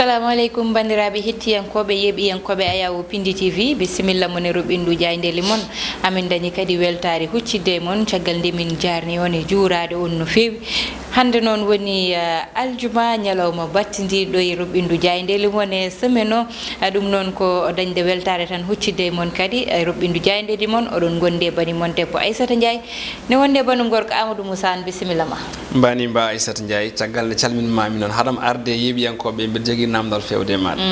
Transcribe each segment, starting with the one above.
assalamu aleykum bandiraɓe hettiyankoɓe yeeɓiyankoɓe Ayawu Pindi TV bisimilla mon e ruɓindu jayndeli mon amin dañi kadi weltare huccidde mon caggal nde min jarni on e juurade on no fewi hande noon woni aljuma ñalawma battidiɗo e ruɓindu jayndeli mon e semaine o ɗum noon ko dañde weltare tan huccidde mon kadi e ruɓindu jayndeli mon oɗon gonde bani mon debbo Aissata Ndiaye ne wonde banu gorko Amadou Moussa an bisimilla ma mbani mba Aissata Ndiaye caggal nde calminmami noon haɗam arde yeeɓiyankoɓe mbiɗa jogui namdal fewde maɗa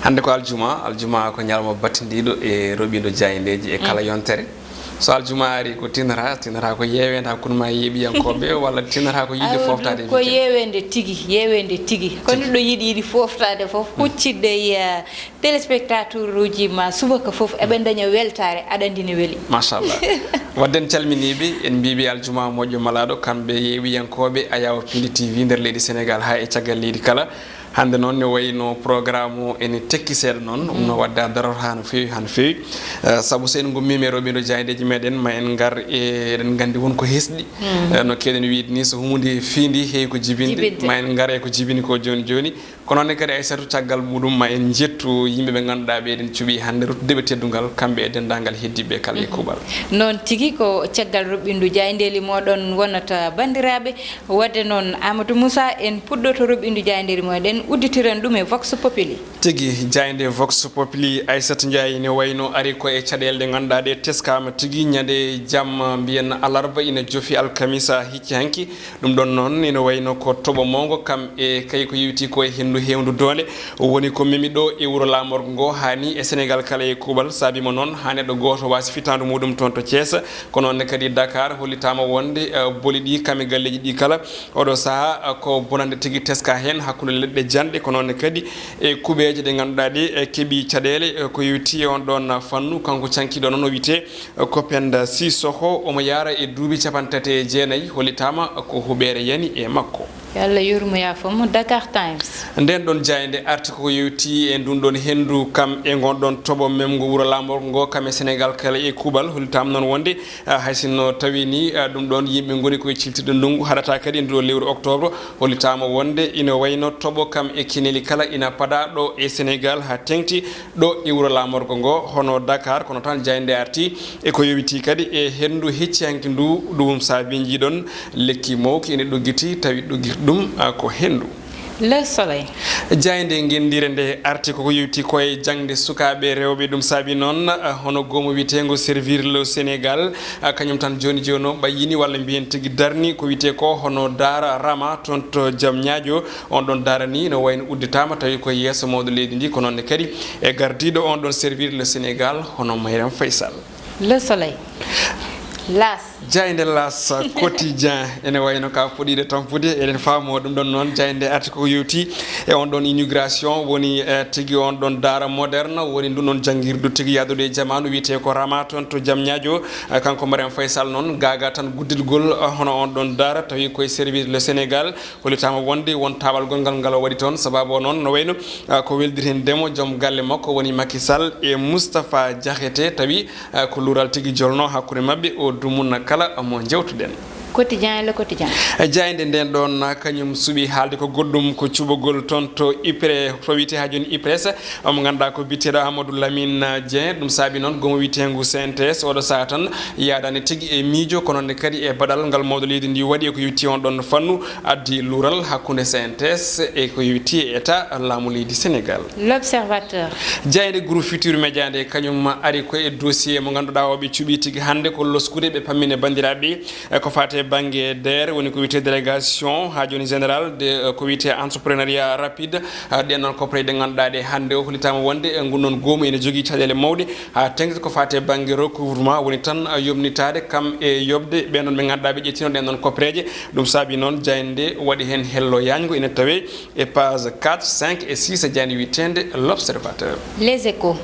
hande ko aljuma ko ñalawma battidiɗo e ruɓindu jayndeji e kala yontere so aljuma ari ko tinata ko yewede hakkude ma yeeɓiyankoɓe walla tinata ko yiɗde foftade ko yewede tigui kono ɗo yiɗi foftade foof huccidde e téléspectateur uji ma subaka foof eɓe daña weltare aɗa andi ne weeli machallah wadde en calminiɓe en mbiɓe aljuma moƴƴo malaɗo kamɓe yeeɓiyankoɓe Ayawu Pindi TV nder leydi Sénégal ha e caggal leydi kala hande noon ne wayno programme o ene tekki seeɗa noon ɗum no wadde daror ha no fewi saabu so en gummimi e ruɓindu jayndeji meɗen ma en gar eɗen gandi wonko hesɗi no keɗen wiide ni so hunde fiindi heewi ko jibinde ma en gar e ko jibini ko joni kono noon kadi Aissatou caggal muɗum ma en jettu yimɓeɓe ganduɗa ɓe eɗen cuuɓi hande ruttudeɓe teddugal kamɓe e dendagal heddiɓe kala e kuuɓal noon tigui ko caggal ruɓindu jayndeli moɗon wonata bandiraɓe wadde noon Amadou Moussa en puɗɗoto ruɓindu jayndeli moɗen udditiren ɗum e Vox Populi tigui jayde Vox Populi Aissata Ndiaye ne wayno ari ko e caɗele ɗe ganduɗa ɗe teskama tigui ñande jamma mbiyen alarba ina joofi alkamisa hicci hanki ɗum ɗon noon ene wayno ko toɓo mawgo kam e kay ko yewti ko e hendu hewdu doole woni ko memi ɗo e wuuro lamorgo ngo hani e Sénégal kala e kuuɓal saabima noon ha neɗɗo goto wasi fitandu muɗum toon to Thiès ko noonne kadi Dakar hollitama wonde booli ɗi kam e galleji ɗi kala oɗo saaha ko bonande tigui teska hen hakkude leɗɗe janɗe ko noonne kadi e kuuɓeje ɗe ganduɗa ɗe keeɓi caɗele ko yewti on ɗon fannu kanko cankiɗo noon o wiyete Kopenda Sissoko omo yara e duuɓi 39 hollitama ko huɓere yani e makko Allah yurmo yafomo Dakar Times nden ɗon jayde arti ko yewti e ndun ɗon hendu kam e gonɗon toɓo memgo wuuro lamorgo ngo kam e Sénégal kala e kuuɓal hollitama noon wonde haysinno tawi ni ɗum ɗon yimɓe goni koye ciltiɗo ndungu haɗata kadi e nduɗo lewru octobre hollitama wonde ina wayno toɓo kam e kineli kala ina paada ɗo e Sénégal ha tengti ɗo e wuuro lamorgo ngo hono Dakar kono tan jayde arti e ko yewiti kadi e hendu hecciyanki ndu ɗum saabi jiiɗon lekki mawki ene ɗoggiti tawi ɗoggiti ɗum ko hendu Le Soleil jayde gendire nde arti koko yewti koye jangde sukaɓe rewɓe ɗum saabi noon hono gomo witego servir le Sénégal kañum tan joni o ɓayini walla mbiyen tigui darni ko wite ko hono Dara Rama toon to Diamniadio on ɗon Dara ni no wayno udditama tawi koye yesso mawɗo leydi ndi ko nonne kadi e gardiɗo on ɗon servir le Sénégal hono Mariame Faye Sall Le Soleil Las jayde Las quotidien ene wayno ka fuɗiɗe tampude eɗen faamo ɗum ɗon noon jayde arti ko yewti e on ɗon immigration woni tigui on ɗon Dara moderne woni ndun ɗon jangguirdu tigui yadude e jamanu wiyete ko Rama toon to Diamniadio kanko Mariame Faye Sall noon gaga tan guddilgol hono on ɗon Dara tawi koye service le Sénégal hollitama wonde won taɓal gongal ngal o waɗi toon sababu o noon no wayno ko weldir hen ndemo joom galle makko woni Macky Sall e Moustapha Diakhaté tawi ko luural tigui jolno hakkude mabɓe o dumunna kala mo jewtuɗen quotidien le quotidien jayde nden ɗon kañum suuɓi haalde ko goɗɗum ko cuɓogol toon to IPRE to wiyete ha joni IPRES omo ganduɗa ko bitteɗo Amadou Lamine Dieng ɗum saabi noon gomo wiyetegu CNTS oɗo saaha tan yadani tigui e miijo ko nonne kadi e baɗal ngal mawɗo leydi ndi waɗi e ko yewti on ɗon fannu addi luural hakkude CNTS e ko yewti e état laamu leydi Sénégal L'Observateur jayde groupe Futur Média nde kañum ari ko e dossier mo ganduɗa oɓe cuuɓi tigui hande ko loskude ɓe pammine bandiraɓe ko fate banggue DER woni ko wiyete délégation ha joni général de ko wiyete entrepreneuriat rapide ɗennon copré ɗe ganduɗa ɗe hande o hollitama wonde gonɗon goomu ene jogui caɗele mawɗe ha tengti ko fate banggue recouvrement woni tan yomnitade kam e yobde ɓenɗon ɓe ganduɗa ɓe ƴettino ɗenɗon copreje ɗum saabi noon jayde waɗi hen hello yañgo ene tawe e page 4 5 et 6 jayde witende L'Observateur Les Échos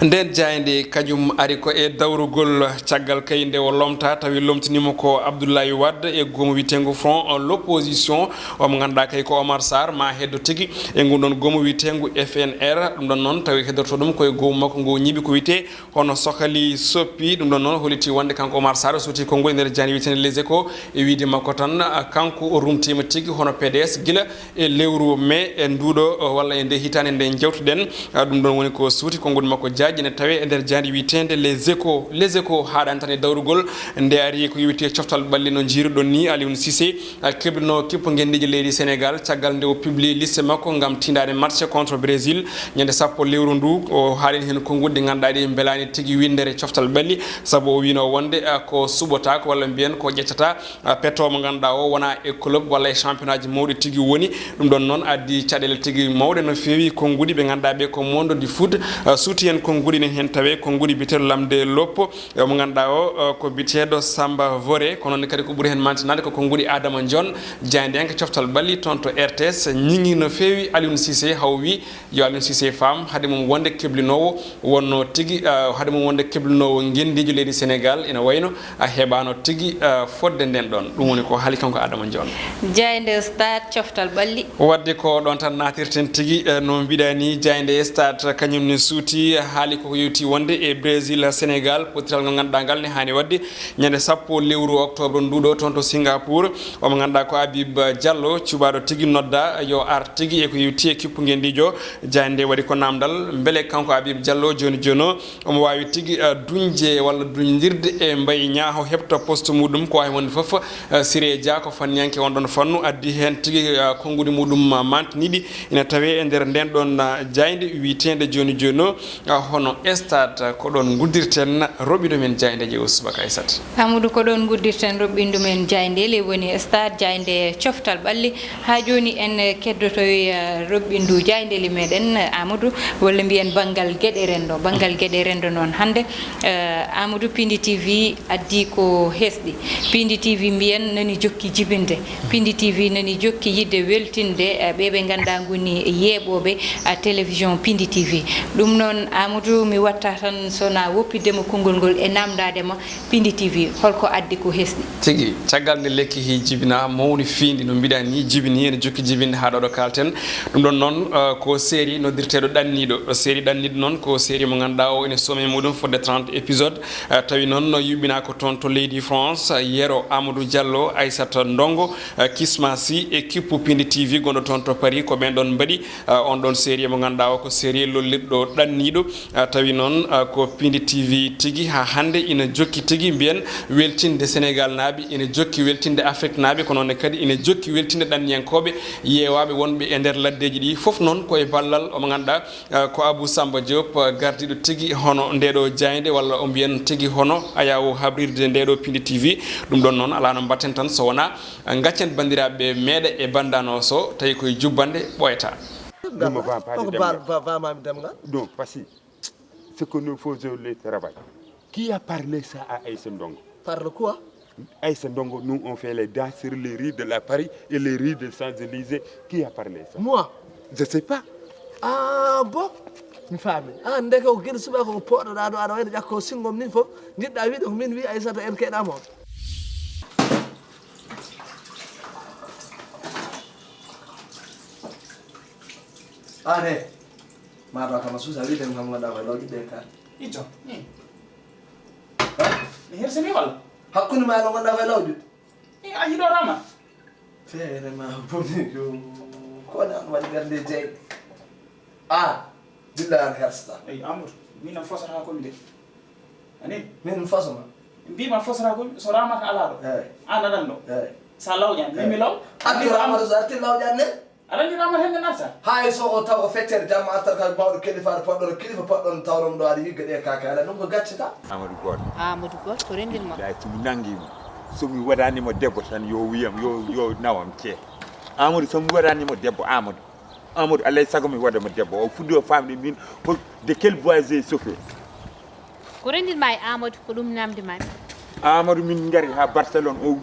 nden jayde kañum ari ko e dawrugol caggal kay nde o lomta tawi lomtinima ko Abdoulaye Wade e gomo witengo front l'opposition mo ganduɗa kay ko Omar Sarr ma heddo tigi e gundon gomo witengo FNR ɗum ɗon noon tawi heddorto ɗum koye gomo makko ngo ñibi ko wite hono sokali soppi ɗum ɗon noon holiti wonde kanko Omar Sarr suuti konngol nder jani witene les échos e wiide makko tan kanko o rumtima tigi hono PDS gila e lewru mai e nduɗo walla e nde hitande nde jewtuɗen ɗum ɗon woni ko suuti konngol makko jaaji ne tawe e nder jani witende les échos haɗani tan e dawrugol nde ari ko wiite coftal ɓalli no jiiruɗon ni Aliou Cissé keblino kippo gendiji leydi Sénégal caggal nde o publie liste makko gam tindade match contre Brésil ñande sappo lewru ndu o haalini hen konngol ɗi ganduɗa ɗi belani tigui windere coftal ɓalli saabu o wino wonde ko suɓotako walla mbiyen ko ƴettata petto mo ganduɗa o wona e club walla e championnat ji mawɗi tigui woni ɗum ɗon noon addi caɗele tigui mawɗe no fewi konngudi ɓe ganduɗa ɓe ko monde du foot suuti hen konngudi nen hen tawe konngudi biteɗo lamde loppo mo ganduɗa o ko biteɗo Samba Voré kono noon kadi ko ɓuuri hen mantinade ko konngudi Adama Dione jaydenka coftal ɓalli toon to RTS ñiŋi no fewi Aliou Cissé haw wi yo Aliou Cissé fam haade mum wonde keblinowo wonno tigui haade mum wonde keblinowo gendiji leydi Sénégal ina wayno a heɓano tigui fodde nden ɗon ɗum woni ko haali kanko Adama Dione jayde stade coftal ɓalli wadde ko ɗon tan natirten tigui no mbiɗa ni jayde stade kañum ne suuti haali koko yewti wonde e Brésil Sénégal potiral ngal ganduɗa ngal ne hani wadde ñande sappo lewru octobre nduɗo toon to Singapour omo ganduɗa ko Habib Diallo cubaɗo tigui nodda yo ar tigui e ko yewti e kippu gendijo jayde waɗi ko namdal beele kanko Habib Diallo joni joni omo wawi tigui duñje walla duñdirde e Mbaye Niakh heɓta poste muɗum ko wawi wonde foof Siré Dia ko fanniyanke on ɗon fannu addi hen tigui konngudi muɗum mantiniɗi ina tawe e nder nden ɗon jayde witende joni joni hono stade ko ɗon guddirten roɓiɗo men jayde je Subaka Aissata Amadou ko ɗon guddirten roɓɓindu men jayde le woni stade jayde coftal ɓalli ha joni en keddotoy roɓɓindu jaydeli meɗen Amadou walla mbiyen banggal gueɗe rendo noon hande Amadou Pindi TV addi ko hesɗi Pindi TV mbiyen nani jokki jibinde Pindi TV nani jokki yidde weltinde ɓeɓe ganduɗa goni yeeɓoɓe télévision Pindi TV ɗum noon Amadou mi watta tan sona woppidemo konngol ngol e namdadema Pindi TV holko addi ko hesɗi tigui caggal nde lekki hi jibina mawni fiindi no mbiɗa ni jibini ene jokki jibinde ha ɗoɗo kalten ɗum ɗon noon ko série noddirteɗo ɗanniɗo série ɗanniɗo noon ko série mo ganduɗa o ene somme muɗum fodde 30 épisode tawi noon no yuɓɓina ko toon to leydi France yero Amadou Diallo Aissata Ndongo Kisma Sy e kippu Pindi TV gonɗo toon to Paris ko ɓen ɗon mbaɗi on ɗon série mo ganduɗa o ko série lollirɗo ɗanniɗo tawi noon ko Pindi TV tigui ha hande ina jokki tigui mbiyen weltinde Sénégal naaɓe ina jokki weltinde Afrique naaɓe ko noonne kadi ina jokki weltinde ɗanniyankoɓe yeewaɓe wonɓe e nder laddeji ɗi foof noon koye ballal omo ganduɗa ko Abou Samba Diop gardiɗo tigui hono ndeɗo jayde walla o mbiyen tigui hono ayawo habrirde ndeɗo Pindi TV ɗum ɗon noon ala no mbatten tan so wona gaccen bandiraɓe meeɗa e bandano so tawi koye jubbande ɓoyata non parce que ce que nous faisons le travail qui a parlé ça à Aïssa Ndongo parle quoi Aïssa Ndongo nous on fait les danses sur les rues de la Paris et les rues de Champs-Élysées qui a parlé ça moi je sais pas ah bon mi faami ndeke ko gueɗe subaka ko poɗɗoɗa ɗo aɗa wayno ƴakko singom nin foof jiɗɗa wiide ko min wi Aissata en keɗama on ne maɗo kama suusa wiide kam ganduɗa koye law jiɗɗe ka Ijo, ni hersini walla hakkude ma ɗo ganduɗa koye lawdi a yiɗorama feere ma boni kone an waɗi gande jeyɗe dilla an hersata eyi Amadou min an fosata komi de ani min fasoma mbima fosata komi so ramata ala ɗo eyyi an aɗan ɗo eyyi sa lawƴan mimi law addiramata so arti lawƴan ne aɗandirama hen nden arta hay soko taw ko feccere jamma artat ka mawɗo kilifaɗo poɗɗono kilifa poɗɗono tawnom ɗo aɗa yigga ɗe kake ala ɗum ko gaccata Amadou Goto Amadou Goto ko rendilma lay somi nanguima somi waɗanimo debbo tan yo wiyam yo nawam te Amadou somi waɗanimo debbo Amadou alay saago mi waɗamo debbo o fuɗɗi o famde min de quel bois j'ai souffert ko rendilma e Amadou ko ɗum namdimami Amadou min gari ha Barcelone o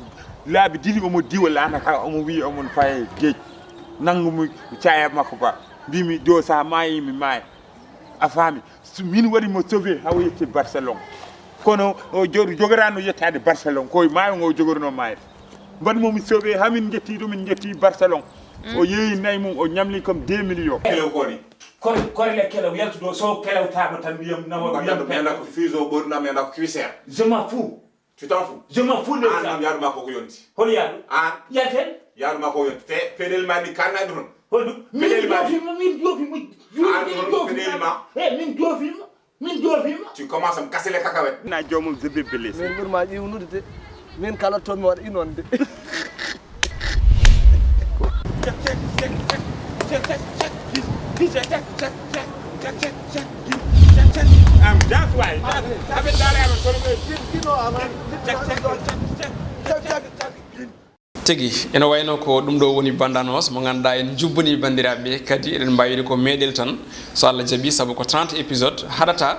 laabi ɗiɗi omo diwa lanaka omo wi omon faye gueej nangumi caya makko ba mbimi do sa maayi mi maaya a faami min waɗimo sauvé haw yetti Barcelone kono o jogorano yettade Barcelone koye maayo ngo jogorno maayde ban momi sobe hamin jetti dum min jetti Barcelone o yeyi nay mum o ñamli comme 2 millions kelew ko ni ko le kelew yaltudo so kelew tama tan wiyam namo wiyam mais nako fuso borna mais nako cuisser je m'en fous tu t'en fous je m'en fous de ça an yaadu mako ko yonti hol yaadu an yalten yaadu mako yonti te pedel mani kanna don hol min jofi min jofi tu commences à me casser les cacahuètes na jomum zebe beles min ɓurma ƴiwnude de min kala toon mi waɗa inonde am that's why habe dare am ino ama tigi ene wayno ko ɗum ɗo woni bandanos mo ganduɗa en jubbani bandiraɓe kadi eɗen mbayri ko meɗel tan so Allah jaaɓi saabu ko 30 épisode haɗata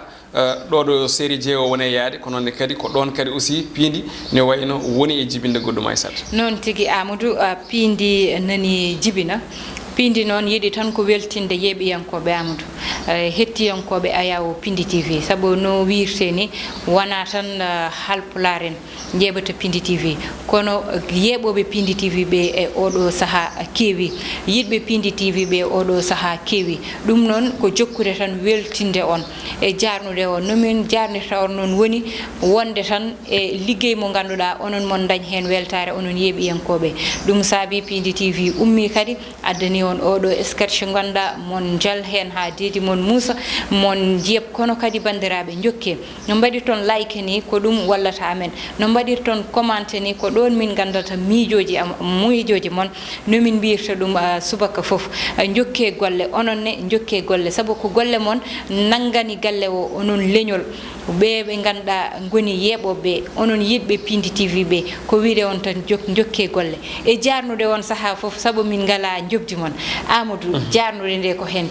ɗo ɗo série jeewo wone yaade ko noonne kadi ko ɗon kadi aussi piindi ne wayno woni e jibinde goɗɗum Aissata noon tigi Amadou piindi nani jibina pindi noon yiɗi tan ko weltinde yeeɓiyankoɓe Amadou hettiyankoɓe Ayaw Pindi TV sabu no wirte ni wona tan halpulaar en jeeɓata Pindi TV kono yeeɓoɓe Pindi TV ɓe e oɗo saaha keewi yiɗɓe Pindi TV ɓe oɗo saaha keewi ɗum noon ko jokkude tan weltinde on e jarnude on nomin jarnirta on noon woni wonde tan e liggey mo ganduɗa onon mon dañ hen weltare onon yeeɓiyankoɓe ɗum saabi Pindi TV ummi kadi addani on oɗo sketch gonda mon jal hen ha dedi mon Moussa mon jeb kono kadi bandiraɓe jokke no mbaɗir ton like ni ko ɗum wallata amen no mbaɗir ton commenté ni ko ɗon min gandata miijoji mon nomin mbirta ɗum subaka foof jokke golle ononne jokke golle sabu ko golle mon nangani galle o onon leñol ɓe ganduɗa goni yeeɓoɓe onon yiɗɓe Pindi TV ɓe ko wiide on tan jokke golle e jarnude on saaha foof sabu min ngala jobdi mon Amadou jarnude nde ko hen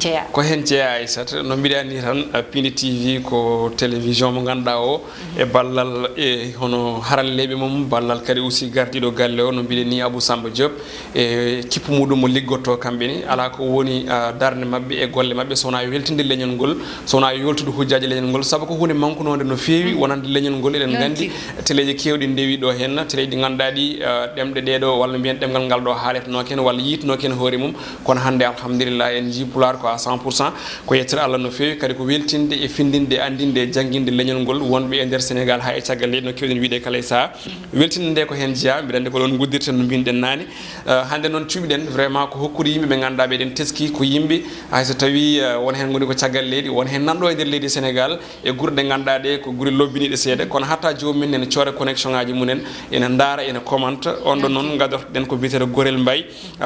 jeeya Aissata no mbiɗani tan Pindi TV ko télévision mo ganduɗa o e ballal e hono haralleɓe mum ballal kadi aussi gardiɗo galle o no mbiɗen ni Abou Samba Diop e kippu muɗum mo liggotto kamɓe ni ala ko woni darde mabɓe e golle mabɓe sowona weltinde leñol ngol sowona yoltude hujjaji leñol ngol saabu ko hunde mankunode no feewi wonande leñol ngol eɗen gandi téléji kewɗi ndewi ɗo hen téléji ɗi ganduɗa ɗi ɗemɗe ɗeɗo walla mbiyen ɗemgal ngal ɗo haaletno ken walla yitno ken hoore mum kono hande alhamdulillah en jii Pulaar ko à 100% ko yettira Allah no feewi kadi ko weltinde e findinde e andinde e jangguinde leñol ngol wonɓe e nder Sénégal ha e caggal leydi no kewɗen wiide kala e saaha weltinde nde ko hen jeeya mbiɗa andi ko ɗon guddirten no mbinoɗen nani hande noon cuɓiɗen vraiment ko hokkude yimɓe ɓe ganduɗa ɓeɗen teski ko yimɓe hayso tawi won hen goni ko caggal leydi won hen nanɗo e nder leydi Sénégal e guure ɗe ganduɗa ɗe ko guure lobbiniɗe seeɗa kono hatta jomumen ene coore connexion ngaji mumen ene daara ene commente on ɗo noon gadortoɗen ko biyeteɗo Gorel Mbaye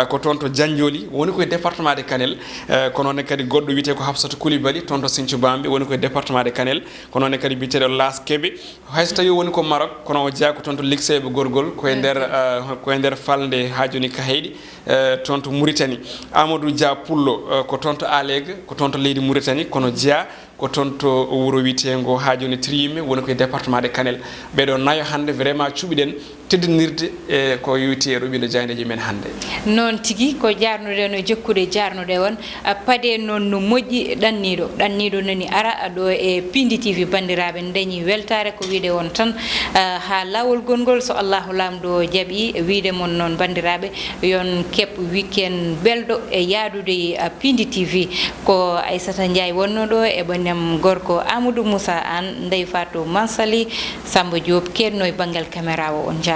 ko toon to Diandioli woni koye département de Kanel ko noon kadi goɗɗo wiyete ko Hafsatou Coulibaly toon to Sinthiou Bamɓe woni koye département de Kanel ko noon kadi biyeteɗo Las Kébé hayso tawi woni ko Maroc kono o jeeya ko toon to Ligseɓe Gorgol koye nder falde ha joni Kaheyɗi toon to Mauritanie Amadou Dia Pullo ko toon to Aleg ko toon to leydi Mauritanie kono jeeya ko toon to wuro witengo ha joni Triyime woni koye département de Kanel ɓeɗo nayo hande vraiment cuɓiɗen teddinirde e ko yewti e roɓiɗo jayndeji men hande noon tigui ko jarnude no jokkude jarnude on paade noon no moƴƴi ɗanniɗo nani ara ɗo e Pindi TV bandiraɓe dañi weltare ko wiide on tan ha lawol gongol so Allahu lamɗo jaaɓi wiide mon noon bandiraɓe yon kep weekend belɗo e yaadude Pindi TV ko Aissata Ndiaye wonno ɗo e ɓoynam gorko Amadou Moussa An Ndeye Fatou Mansali Samba Diop kenno e banggal caméra o on jarama